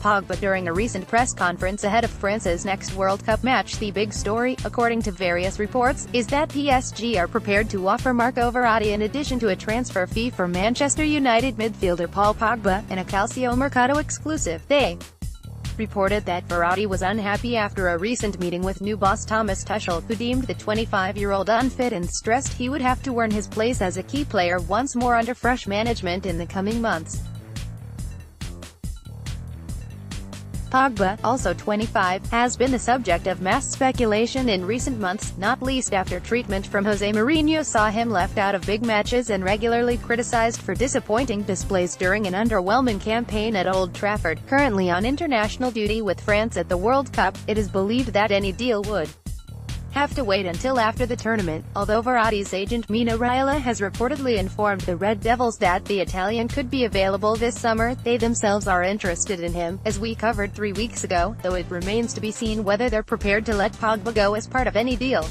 Pogba during a recent press conference ahead of France's next World Cup match. The big story, according to various reports, is that PSG are prepared to offer Marco Verratti in addition to a transfer fee for Manchester United midfielder Paul Pogba. In a Calciomercato exclusive, they reported that Verratti was unhappy after a recent meeting with new boss Thomas Tuchel, who deemed the 25-year-old unfit and stressed he would have to earn his place as a key player once more under fresh management in the coming months. Pogba, also 25, has been the subject of mass speculation in recent months, not least after treatment from Jose Mourinho saw him left out of big matches and regularly criticized for disappointing displays during an underwhelming campaign at Old Trafford. Currently on international duty with France at the World Cup, it is believed that any deal would have to wait until after the tournament, although Verratti's agent Mino Raiola has reportedly informed the Red Devils that the Italian could be available this summer. They themselves are interested in him, as we covered 3 weeks ago, though it remains to be seen whether they're prepared to let Pogba go as part of any deal.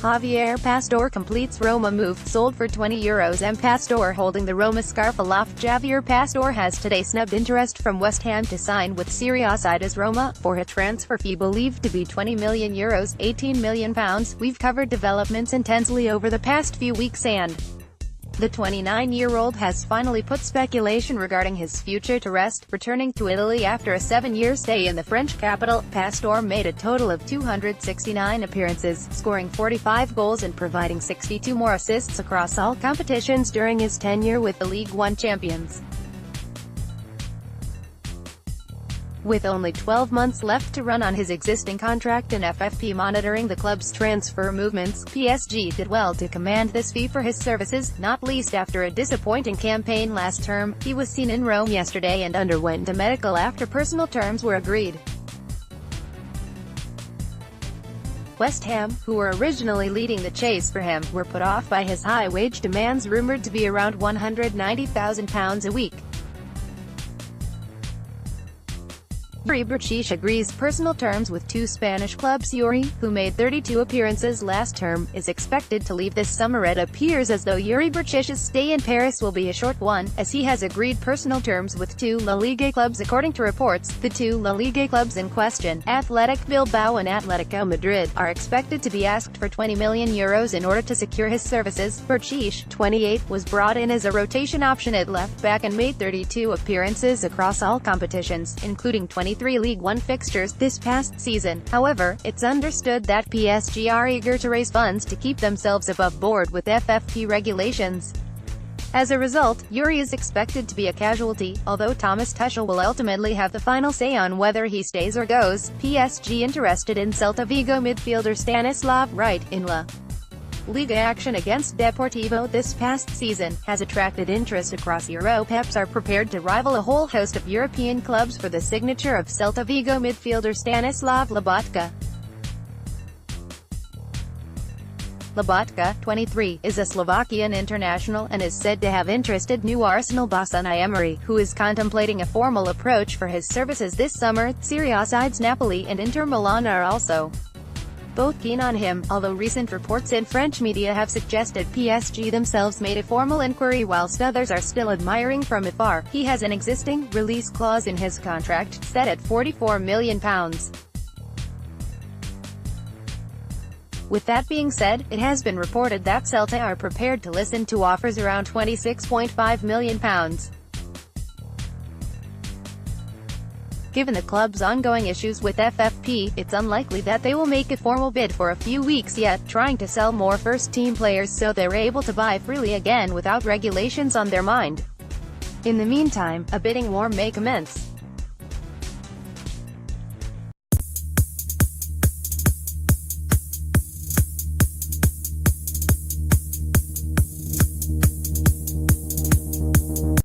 Javier Pastore completes Roma move, sold for €20. Pastore holding the Roma scarf aloft. Javier Pastore has today snubbed interest from West Ham to sign with Serie A side AS Roma, for a transfer fee believed to be €20 million, £18 million. We've covered developments intensely over the past few weeks and the 29-year-old has finally put speculation regarding his future to rest, returning to Italy after a 7-year stay in the French capital. Pastore made a total of 269 appearances, scoring 45 goals and providing 62 more assists across all competitions during his tenure with the League One champions. With only 12 months left to run on his existing contract and FFP monitoring the club's transfer movements, PSG did well to command this fee for his services, not least after a disappointing campaign last term. He was seen in Rome yesterday and underwent a medical after personal terms were agreed. West Ham, who were originally leading the chase for him, were put off by his high wage demands, rumored to be around £190,000 a week. Yuri Berchiche agrees personal terms with two Spanish clubs. Yuri, who made 32 appearances last term, is expected to leave this summer. It appears as though Yuri Berchiche's stay in Paris will be a short one, as he has agreed personal terms with two La Liga clubs. According to reports, the two La Liga clubs in question, Athletic Bilbao and Atletico Madrid, are expected to be asked for €20 million in order to secure his services. Berchiche, 28, was brought in as a rotation option at left back and made 32 appearances across all competitions, including 23 League One fixtures this past season. However, it's understood that PSG are eager to raise funds to keep themselves above board with FFP regulations. As a result, Yuri is expected to be a casualty, although Thomas Tuchel will ultimately have the final say on whether he stays or goes. PSG interested in Celta Vigo midfielder Stanislav Wright, in La Liga action against Deportivo this past season, has attracted interest across Europe. Peps are prepared to rival a whole host of European clubs for the signature of Celta Vigo midfielder Stanislav Lobotka. Lobotka, 23, is a Slovakian international, and is said to have interested new Arsenal boss Unai Emery, who is contemplating a formal approach for his services this summer. Serie A sides Napoli and Inter Milan are also both keen on him, although recent reports in French media have suggested PSG themselves made a formal inquiry, whilst others are still admiring from afar. He has an existing release clause in his contract, set at £44 million. With that being said, it has been reported that Celta are prepared to listen to offers around £26.5 million. Given the club's ongoing issues with FFP, it's unlikely that they will make a formal bid for a few weeks yet, trying to sell more first-team players so they're able to buy freely again without regulations on their mind. In the meantime, a bidding war may commence.